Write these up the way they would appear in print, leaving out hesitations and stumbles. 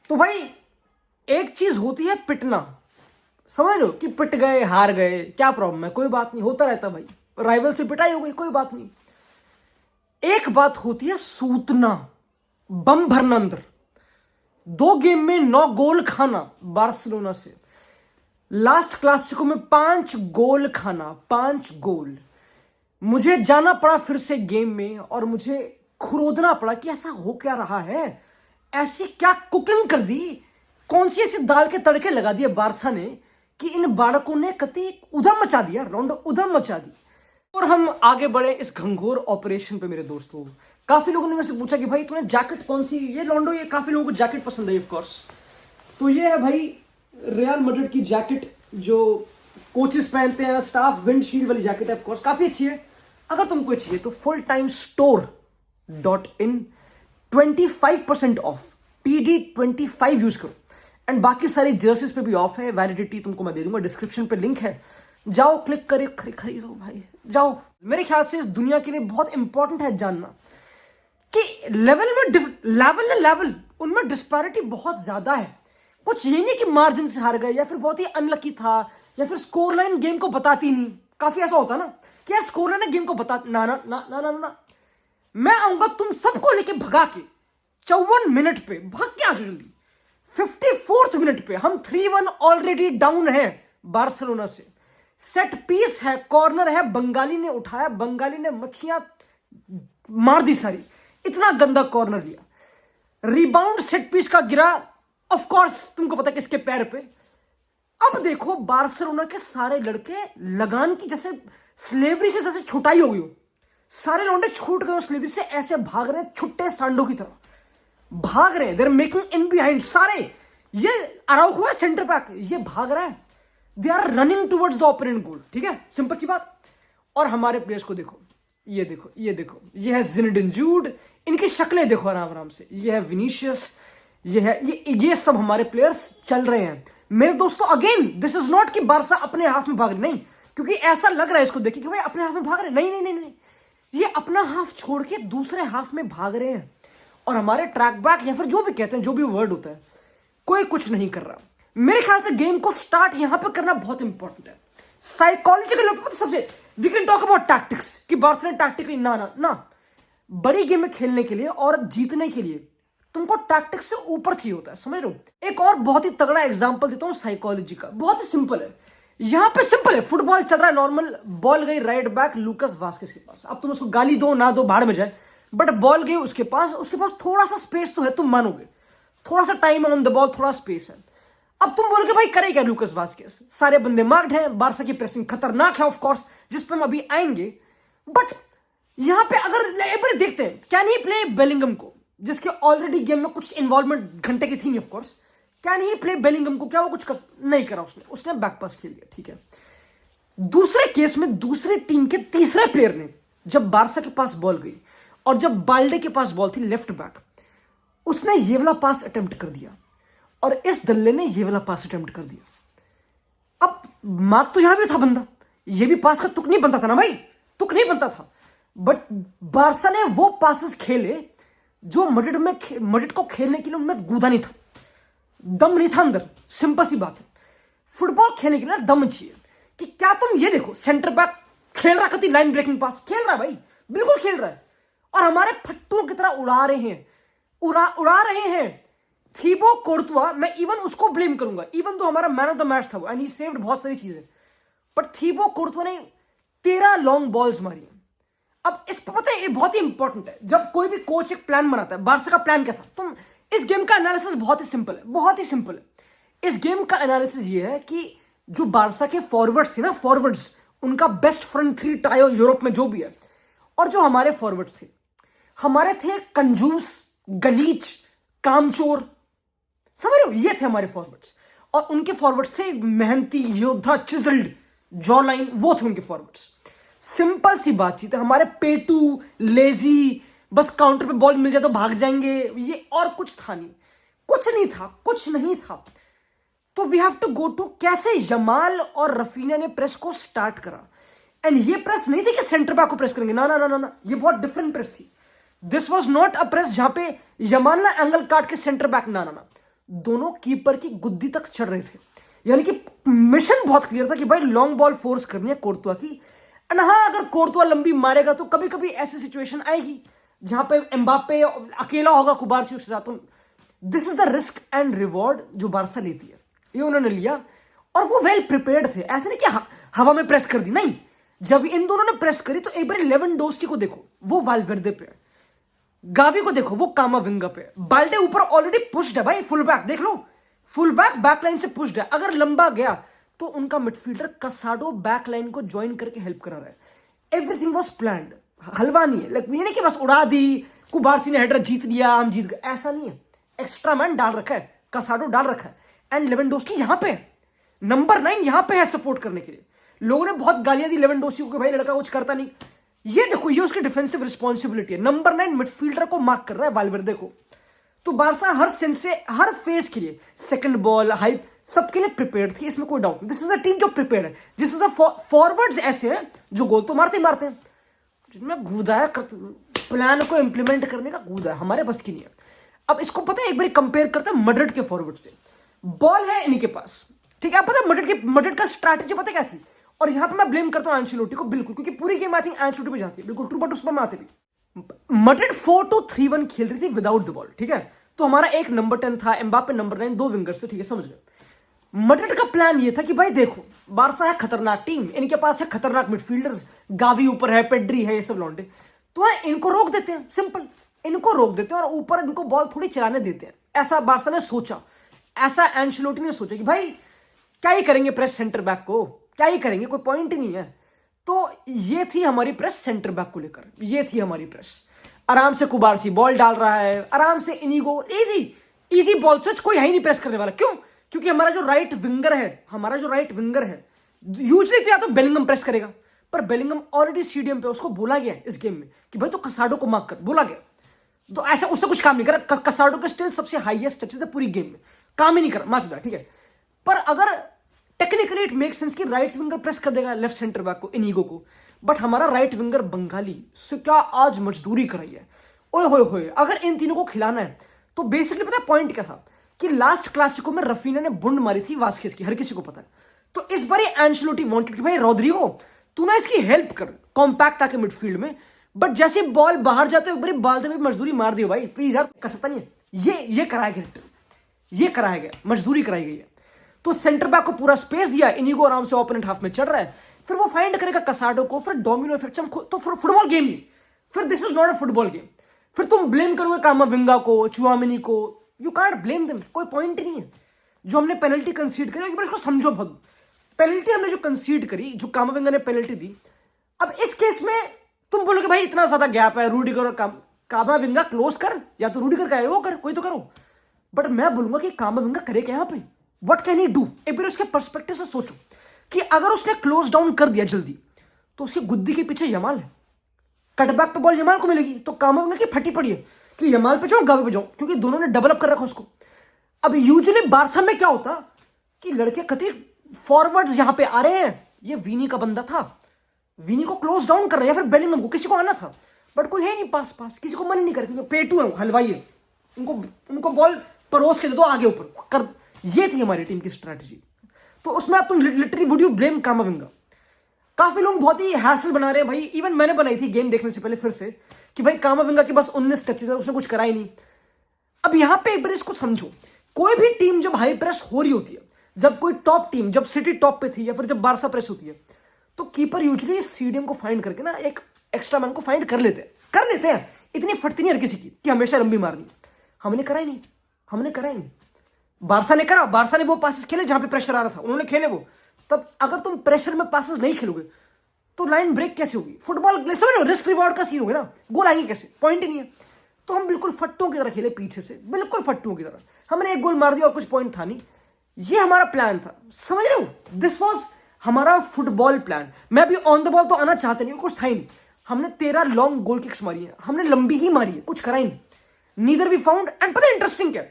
तो भाई एक चीज होती है पिटना, समझ लो कि पिट गए हार गए, क्या प्रॉब्लम है, कोई बात नहीं, होता रहता भाई, राइवल से पिटाई हो गई कोई बात नहीं। एक बात होती है सूतना, बम भरना अंदर, 2 गेम में 9 गोल खाना बार्सिलोना से, लास्ट क्लासिको में 5 गोल खाना, 5 गोल। मुझे जाना पड़ा फिर से गेम में और मुझे खुरोदना पड़ा कि ऐसा हो क्या रहा है, ऐसी क्या कुकिंग कर दी, कौन सी ऐसी दाल के तड़के लगा दिए बारसा ने कि इन बालकों ने कति उधम मचा दिया, रोंडो उधम मचा दी। और हम आगे बढ़े इस घंघोर ऑपरेशन पे मेरे दोस्तों। काफी लोगों ने मेरे से पूछा कि भाई तूने जैकेट कौन सी, ये रोंडो, ये काफी लोगों को जैकेट पसंद है ऑफ कोर्स। तो ये है भाई रियल मैड्रिड की जैकेट जो कोचेस पहनते हैं, स्टाफ विंडशील्ड वाली जैकेट है, ऑफ कोर्स काफी अच्छी है। अगर तुमको चाहिए तो full time store.in 25% of, PD25 use करो। एंड बाकी सारी जर्सीज पे भी ऑफ है, वैलिडिटी तुमको मैं दे दूंगा, डिस्क्रिप्शन पे लिंक है, जाओ क्लिक करे खरीदो भाई जाओ। मेरे ख्याल से इस दुनिया के लिए बहुत इंपॉर्टेंट है जानना कि लेवल उनमें डिस्पैरिटी बहुत ज्यादा है। कुछ ये नहीं कि मार्जिन से हार गए या फिर बहुत ही अनलकी था या फिर स्कोर लाइन गेम को बताती नहीं, काफी ऐसा होता ना कि यार स्कोर लाइन गेम को बता ना ना ना ना ना ना। मैं आऊंगा तुम सबको लेके भगा के 54 मिनट पे, भाग के आ जाओ जल्दी। 54th मिनट पे हम 3-1 ऑलरेडी डाउन है बार्सिलोना से। सेट पीस है, कॉर्नर है, बंगाली ने उठाया, बंगाली ने मच्छियां मार दी सारी, इतना गंदा कॉर्नर लिया। रिबाउंड सेट पीस का गिरा, ऑफ कोर्स तुमको पता है किसके पैर पे। अब देखो बार्सिलोना के सारे लड़के लगान की जैसे स्लेवरी से जैसे छुटाई हो गई हो, सारे लौंडे छूट गए स्लेवरी से, ऐसे भाग रहे हैं छुट्टे सांडों की तरह भाग रहे हैं। देर मेकिंग इन बिहाइंड सारे, ये अराउखो है सेंटर बैक, ये भाग रहा है, they are running towards the opponent goal. ठीक है, सिंपल सी बात। और हमारे प्लेयर्स को देखो, ये देखो ये देखो, ये है जिनेडिन जूड, इनकी शक्लें देखो आराम आराम से, ये है विनीशियस, ये है ये सब हमारे प्लेयर्स चल रहे हैं मेरे दोस्तों। अगेन दिस इज नॉट कि बारसा अपने हाफ में भाग रहे, नहीं, क्योंकि ऐसा लग रहा है इसको देखिए कि भाई अपने हाफ में भाग रहे, नहीं नहीं नहीं नहीं, ये अपना हाफ छोड़ के दूसरे हाफ में भाग रहे हैं। और हमारे ट्रैक बैक या फिर जो भी कहते हैं, जो भी वर्ड होता है, कोई कुछ नहीं कर रहा। मेरे ख्याल से गेम को स्टार्ट यहां पे करना बहुत इंपॉर्टेंट है। साइकोलॉजिकल सबसे, we can talk about tactics कि बार्सिलोना टैक्टिकली ना ना ना, बड़ी गेम में खेलने के लिए और जीतने के लिए तुमको टैक्टिक्स से ऊपर चाहिए होता है, समझ रहे हो। एक और बहुत ही तगड़ा एग्जांपल देता हूं साइकोलॉजी का, बहुत ही सिंपल है। यहां पे सिंपल है, फुटबॉल चल रहा है नॉर्मल, बॉल गई राइट बैक लूकास वास्केस के पास। अब तुम उसको गाली दो ना दो भाड़ में जाए, बट बॉल गई उसके पास थोड़ा सा स्पेस तो है, तुम मानोगे, थोड़ा सा टाइम ऑन द बॉल, थोड़ा स्पेस है। अब तुम बोलोगे भाई करे क्या लूकास वास्केस, सारे बंदे मार्क्ड हैं, बारसा की प्रेसिंग खतरनाक है ऑफ कोर्स, जिस पर हम अभी आएंगे। बट यहां पे अगर एक बार देखते हैं, कैन ही प्ले बेलिंगम को, जिसके ऑलरेडी गेम में कुछ इन्वॉल्वमेंट घंटे की थी नहीं of course, can he play Bellingham को, क्या वो कुछ नहीं करा उसने बैक पास खेल दिया, ठीक है। दूसरे केस में दूसरे टीम के तीसरे प्लेयर ने, जब बारसा के पास बॉल गई और जब बाल्डे के पास बॉल थी लेफ्ट बैक, उसने ये वाला पास अटेम्प्ट कर दिया और इस दल्ले ने ये वाला पास अटेम्प्ट कर दिया। अब मार्क तो यहां भी था बंदा, ये भी पास का तुक नहीं बनता था ना भाई, तुक नहीं बनता था, बट बारसा ने वो पासेस खेले जो मैड्रिड को खेलने के लिए उनमें गूदा नहीं था, दम नहीं था अंदर। सिंपल सी बात है, फुटबॉल खेलने के लिए दम चाहिए। कि क्या तुम ये देखो, सेंटर बैक खेल रहा, कति लाइन ब्रेकिंग पास खेल रहा है भाई, बिल्कुल खेल रहा है, और हमारे फट्टुओं की तरह उड़ा रहे हैं थीबो कोर्तुआ। मैं इवन उसको ब्लेम करूंगा, इवन तो हमारा मैन ऑफ द मैच था वो, एंड ही सेव्ड बहुत सारी चीजें, बट थीबो कोर्तुआ ने 13 लॉन्ग बॉल्स मारी। अब इस पर पता है, ये बहुत ही इंपॉर्टेंट है, जब कोई भी कोच एक प्लान बनाता है, बारसा का प्लान क्या था, तुम इस गेम का एनालिसिस बहुत ही सिंपल है, बहुत ही सिंपल है। इस गेम का एनालिसिस ये है कि जो बारसा के फॉरवर्ड्स थे ना, फॉरवर्ड्स उनका बेस्ट फ्रंट थ्री टायो यूरोप में जो भी है, और जो हमारे फॉरवर्ड्स थे, हमारे थे कंजूस, गलीच, कामचोर, समझ रहे हो, ये थे हमारे फॉरवर्ड्स। और उनके फॉरवर्ड्स थे मेहनती, योद्धा, चिजल्ड, जॉ लाइन, वो थे उनके फॉरवर्ड्स। सिंपल सी बातचीत है, हमारे पेटू, लेजी, बस काउंटर पे बॉल मिल जाए तो भाग जाएंगे, ये और कुछ था नहीं, कुछ नहीं था। तो we have to go to कैसे यमाल और रफीना ने प्रेस को स्टार्ट करा। एंड ये प्रेस नहीं थी कि सेंटर बैक को प्रेस करेंगे, ना ना ना ना ना, ये बहुत डिफरेंट प्रेस थी। This was not a press जहां पे यमाल ना एंगल काट के सेंटर बैक, ना ना ना, दोनों कीपर की गुद्दी तक चढ़ रहे थे। यानी कि मिशन बहुत क्लियर था कि भाई लॉन्ग बॉल फोर्स करनी है कोर्तुआ की। एंड हाँ, अगर कोर्तुआ लंबी मारेगा तो कभी कभी ऐसी सिचुएशन आएगी जहां पे एम्बाप्पे अकेला होगा कुबारसी उसके साथ। This is the risk and reward जो बारसा लेती है, ये उन्होंने लिया और वो वेल प्रिपेयर्ड थे। ऐसे नहीं कि हवा में प्रेस कर दी, नहीं। जब इन दोनों ने प्रेस करी तो एक बार लेवेंडोस्की को देखो, वो वाल्वेर्दे पे है। गावी को देखो, वो कामाविंगा पे है। बाल्टे ऊपर ऑलरेडी पुश्ड है भाई, फुल बैक देख लो, फुल बैक बैकलाइन से पुश्ड है। अगर लंबा गया तो उनका मिडफील्डर कसाडो बैकलाइन को ज्वाइन करके हेल्प करा रहा है। एवरीथिंग वाज प्लान्ड, हलवा नहीं है। ये नहीं कि बस उड़ा दी, कुबारसी ने हेडर जीत लिया, हम जीत गए, ऐसा नहीं है। एक्स्ट्रा मैन डाल रखा है, कसाडो डाल रखा है, एंड लेवेंडोस्की यहां पे है, नंबर 9 यहां पे है सपोर्ट करने के लिए। लोगों ने बहुत गालियां दी लेवेंडोस्की को कि भाई लड़का कुछ करता नहीं। ये देखो, ये उसकी डिफेंसिव रिस्पॉन्सिबिलिटी है। नंबर 9 मिडफील्डर को मार्क कर रहा है वाल्वेर्दे को। तो बारसा हर सेंस से, हर फेज के लिए, सेकंड बॉल, हाइप, सबके लिए प्रिपेयर्ड थी, इसमें कोई doubt. This is a team जो प्रिपेयर्ड है। दिस इज अ फॉरवर्ड्स ऐसे हैं जो गोल तो मारते ही मारते हैं, जिनमें गूदा है, प्लान को इंप्लीमेंट करने का गूदा है, हमारे बस की नहीं है। अब इसको पता है, एक बार कंपेयर करते हैं मड्रिड के फॉरवर्ड से। बॉल है इनके पास, ठीक है, पता है मड्रिड का स्ट्रैटेजी पता क्या थी। और यहां पे मैं ब्लेम करता हूं एंचेलोटी को, बिल्कुल, क्योंकि पूरी गेम आई थिंक एंचेलोटी पे जाती है, बिल्कुल ट्रू, बट उसमें मैं आते भी। मड्रिड 4-2-3-1 खेल रही थी विदाउट द बॉल, ठीक है। तो हमारा एक नंबर 10 था, एम्बाप्पे नंबर 9, 2 विंगर्स थे, ठीक है, समझ गए। मड्रिड का प्लान ये था कि भाई देखो, बारसा है खतरनाक टीम, इनके पास है खतरनाक मिडफील्डर्स, गावी ऊपर है, पेड्री है, ये सब लौंडे, तो इनको रोक देते हैं, सिंपल, इनको रोक देते हैं और ऊपर इनको बॉल थोड़ी चलाने देते हैं। ऐसा बारसा ने सोचा, ऐसा एंचेलोटी ने सोचा कि भाई क्या ही करेंगे प्रेस सेंटर बैक को, क्या ही करेंगे, कोई पॉइंट ही नहीं है। तो ये थी हमारी प्रेस सेंटर बैक को लेकर, ये थी हमारी प्रेस। आराम से कुबारसी बॉल डाल रहा है, आराम से इनिगो, इजी बॉल स्विच, कोई है ही नहीं प्रेस करने वाला। क्यों? क्योंकि हमारा जो राइट विंगर है, यूजली तो या तो बेलिंगम प्रेस करेगा, पर बेलिंगम ऑलरेडी सीडीएम पे, उसको बोला गया है इस गेम में कि भाई तो कसाडो को मार्क कर, बोला गया। तो ऐसा उससे कुछ काम नहीं करा। कसाडो के स्टिल सबसे हाईएस्ट टचेस है पूरी गेम में, काम ही नहीं करा, माचुदा, ठीक है। पर अगर टेक्निकली इट मेक सेंस कि राइट विंगर प्रेस कर देगा लेफ्ट सेंटर बैक को, इनिगो को, बट हमारा राइट विंगर बंगाली से क्या आज मजदूरी कराई है, ओए होए होए। अगर इन तीनों को खिलाना है तो बेसिकली पता है पॉइंट क्या था, कि लास्ट क्लासिको में रफीना ने बुंड मारी थी वास्केस की, हर किसी को पता है। तो इस बार एंचेलोटी वांटेड कि भाई रॉड्रिगो तू ना इसकी हेल्प कर, कॉम्पैक्ट आके मिडफील्ड में, बट जैसे बॉल बाहर जाते एक बार बाल में मजदूरी मार दियो भाई, प्लीज यार, कर सकता नहीं है। ये कराया गया, ये कराया गया, मजदूरी कराई गई है। तो सेंटर बैक को पूरा स्पेस दिया, इनिगो आराम से ओपोनेंट हाफ में चढ़ रहा है, फिर वो फाइंड करेगा कसाडो को, फिर डोमिनो इफेक्ट। तो फुटबॉल गेम नहीं, फिर this is not a football game. फिर तुम ब्लेम करोगे कामाविंगा को, चुआमिनी को, यू कांट ब्लेम देम, कोई पॉइंट नहीं है। जो हमने पेनल्टी कंसीड करी, एक बार इसको समझो बहुत। पेनल्टी हमने जो कंसीड करी, जो कामाविंगा ने पेनल्टी दी, अब इस केस में तुम बोलोगे भाई इतना ज्यादा गैप है, रूडिगर और कामाविंगा क्लोज कर, या तो रूडिगर का है वो कर, कोई तो करो। बट मैं बोलूंगा कि कामाविंगा करे क्या यहां पे, व्हाट कैन ही डू। एक बार उसके पर्सपेक्टिव से सोचो कि अगर उसने क्लोज डाउन कर दिया जल्दी, तो उसकी गुद्दी के पीछे यमाल है, कटबैक पे बॉल यमाल को मिलेगी, तो कामाविंगा की फटी पड़ी है कि यमाल पे जाऊं, गावे पे जाऊं, क्योंकि दोनों ने डेवलप कर रखा उसको। अब यूजुअली बारसा में क्या होता कि लड़के कति फॉरवर्ड्स यहां पे आ रहे हैं, ये वीनी का बंदा था, विनी को क्लोज डाउन कर रहा है, या फिर बेलिंगम को, किसी को आना था, बट कोई है नहीं पास, किसी को मन नहीं कर, क्योंकि पेटू है, हलवाई है, उनको बॉल परोस के दे दो आगे ऊपर कर। ये थी हमारी टीम की स्ट्रैटेजी। तो उसमें आप तुम लिटरली वुड यू ब्लेम कामाविंगा। काफी लोग बहुत ही हैसल बना रहे हैं भाई, इवन मैंने बनाई थी गेम देखने से पहले फिर से, कि भाई कामाविंगा के बस 19 टचेस है, उसने कुछ करा ही नहीं। अब यहां पे एक बार इसको समझो, कोई भी टीम जब हाई प्रेस हो रही होती है, जब कोई टॉप टीम, जब सिटी टॉप पे थी, या फिर जब बारसा प्रेस होती है, तो कीपर यूजुअली सीडीएम को फाइंड करके ना एक एक्स्ट्रा मैन को फाइंड कर लेते हैं। इतनी फटती नहीं हर किसी की कि हमेशा लंबी मारनी। हमने करा ही नहीं, बारसा ने करा, बारसा ने वो पासेस खेले जहां पे प्रेशर आ रहा था, उन्होंने खेले वो। तब अगर तुम प्रेशर में पासेस नहीं खेलोगे तो लाइन ब्रेक कैसे होगी, फुटबॉल समझ लो, रिस्क रिवॉर्ड का सीन होगा ना, गोल आएंगे कैसे, पॉइंट ही नहीं है। तो हम बिल्कुल फट्टों की तरह खेले पीछे से, बिल्कुल फट्टों की तरह, हमने एक गोल मार दिया और कुछ पॉइंट था नहीं। ये हमारा प्लान था, समझ रहे हो, दिस वॉज हमारा फुटबॉल प्लान। मैं भी ऑन द बॉल तो आना चाहते नहीं, कुछ था ही नहीं। हमने 13 लॉन्ग गोल किक्स मारी है, हमने लंबी ही मारी है, कुछ करा ही नहीं, नीदर वी फाउंड। एंड पता है इंटरेस्टिंग क्या,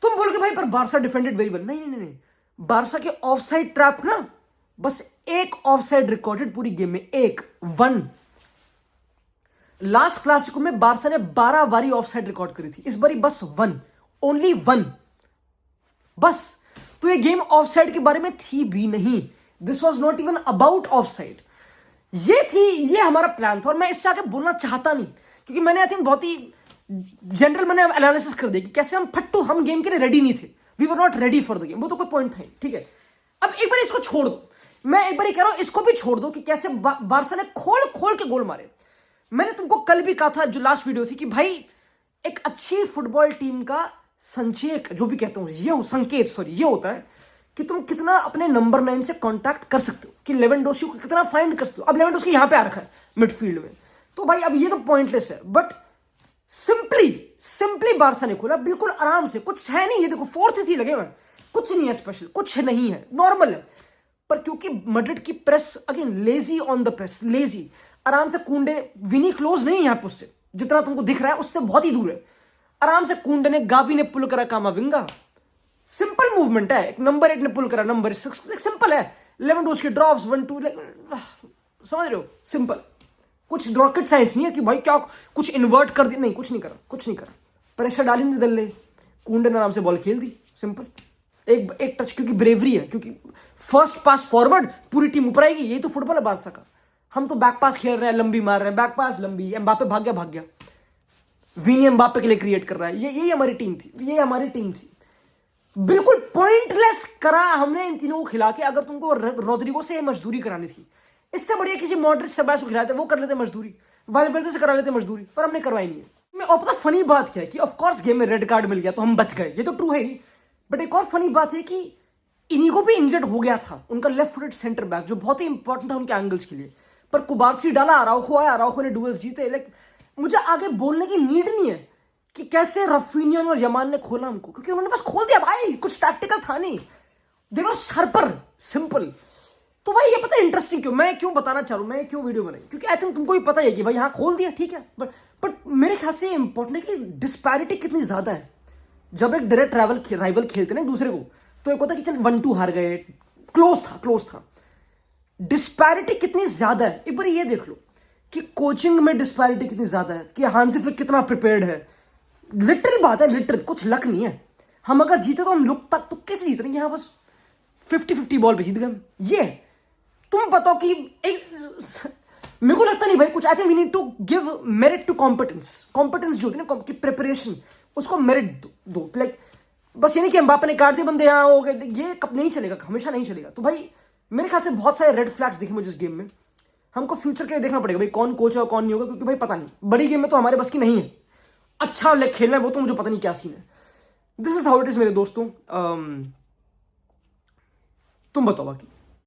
तुम बोलोगे भाई पर बारसा डिफेंडेड वेरी वेल, नहीं, बारसा के ऑफसाइड ट्रैप ना, बस एक ऑफसाइड रिकॉर्डेड पूरी गेम में, एक 1। लास्ट क्लासिको में बारसा ने 12 बारी ऑफसाइड रिकॉर्ड करी थी, इस बारी बस 1, ओनली 1। बस। तो ये गेम ऑफ साइड के बारे में थी भी नहीं, this was not even about of side. ये हमारा प्लान था और मैं इससे आगे बोलना चाहता नहीं, क्योंकि मैंने आई थिंक बहुत ही जनरल मैंने एनालिसिस कर दिया कि कैसे हम गेम के लिए रेडी नहीं थे, we were not ready for the game. वो तो कोई पॉइंट था, ठीक है। अब एक बार इसको छोड़ दो, मैं एक बार कह रहा हूं इसको भी छोड़ दो कि कैसे बारसा ने खोल खोल के गोल मारे। मैंने तुमको कल भी कहा था, जो लास्ट वीडियो थी, कि भाई एक अच्छी फुटबॉल टीम का संचेत, जो भी कहता हूं ये संकेत, सॉरी, ये होता है कि तुम कितना अपने नंबर 9 से कांटेक्ट कर सकते हो, कि लेवेंडोस्की को कितना फाइंड कर सकते हो। अब लेवेंडोस्की यहां पे आ रखा है मिडफील्ड में, तो भाई अब ये तो पॉइंटलेस है, बट सिंपली बारसा ने खोला बिल्कुल आराम से, कुछ है नहीं। ये देखो 4-3 थी लगे हुए, कुछ नहीं है स्पेशल, कुछ नहीं है, नॉर्मल है। पर क्योंकि मैड्रिड की press again lazy on the press, lazy, आराम से कूंडे, विनी क्लोज नहीं है यहां पे उससे, जितना तुमको दिख रहा है उससे बहुत ही दूर है। आराम से कूंडे ने, गावी ने पुल करा कामाविंगा, सिंपल मूवमेंट है। एक नंबर 8 ने पुल करा नंबर 6, सिंपल है। लेवेंडोस्की ड्रॉप्स 1-2, समझ रहे हो, सिंपल, कुछ रॉकेट साइंस नहीं है कि भाई क्या कुछ इन्वर्ट कर दिया, नहीं, कुछ नहीं करा। प्रेशर डाली नहीं दल ले, कूंडे ने आराम से बॉल खेल दी, सिंपल। एक टच, क्योंकि ब्रेवरी है, क्योंकि फर्स्ट पास फॉरवर्ड, पूरी टीम ऊपर आएगी। यही तो फुटबॉल है बारसा का। हम तो बैक पास खेल रहे हैं, लंबी मार रहे हैं, बैक पास लंबी, एम्बापे भाग गया, विनी एम्बापे के लिए क्रिएट कर रहा है। यही हमारी टीम थी, बिल्कुल पॉइंटलेस करा हमने इन तीनों को खिला के। अगर तुमको रोड्रिगो से मजदूरी करानी थी, इससे बढ़िया किसी मॉडरेट सेबास को खिलाते, वो कर लेते मजदूरी, वालवेर्दे से करा लेते मजदूरी, पर हमने करवाई नहीं है। मैं और पता फनी बात क्या है कि ऑफ कोर्स गेम में रेड कार्ड मिल गया तो हम बच गए, ये तो ट्रू है ही, बट एक और फनी बात है कि इनिगो भी इंजर्ड हो गया था, उनका लेफ्ट फुटेड सेंटर बैक, जो बहुत ही इंपॉर्टेंट था उनके एंगल्स के लिए। पर कुबारसी डाला, अराउखो आया, अराउखो ने डुएल्स जीते। लाइक मुझे आगे बोलने की नीड नहीं है कि कैसे रफीनिया और यमान ने खोला हमको, क्योंकि उन्होंने बस खोल दिया भाई, कुछ टैक्टिकल था नहीं, दे वर शार्पर, सिंपल। तो भाई ये पता है इंटरेस्टिंग मैं क्यों बताना चाह रहा हूं, मैं क्यों वीडियो बनाई, क्योंकि आई थिंक तुमको भी पता है कि भाई हाँ खोल दिया, ठीक है, बट मेरे ख्याल से इंपॉर्टेंट है कि डिस्पैरिटी कितनी ज्यादा है। जब एक डायरेक्ट राइवल खेलते ना दूसरे को, तो एक होता है कि चल 1-2 हार गए, क्लोज था। डिस्पैरिटी कितनी ज्यादा है, एक बार ये देख लो कि कोचिंग में डिस्पैरिटी कितनी ज्यादा है, कि हांसी फ्लिक कितना प्रिपेयर्ड है। लिटरल बात है, लिटरल, कुछ लक नहीं है। हम अगर जीते तो हम लुक तक तुक्के से जीत रहे हैं, यहां बस 50-50 बॉल पे जीत गए। ये तुम बताओ कि मेरे को लगता नहीं भाई कुछ। I think we need to give merit to competence जो होती है ना, कि प्रिपरेशन, उसको मेरिट दो। लाइक बस ये नहीं कि एम्बापे ने काट दिए बंदे, यहाँ हो गए, ये कब नहीं चलेगा, हमेशा नहीं चलेगा। तो भाई मेरे ख्याल से बहुत सारे रेड फ्लैग्स दिखे मुझे इस गेम में। हमको फ्यूचर के लिए देखना पड़ेगा भाई कौन कोच है और कौन नहीं होगा, क्योंकि भाई पता नहीं, बड़ी गेम में तो हमारे बस की नहीं है। अच्छा लाइक खेलना है वो तो मुझे पता नहीं क्या सीन है। This is how it is मेरे दोस्तों। तुम बताओ बाकी।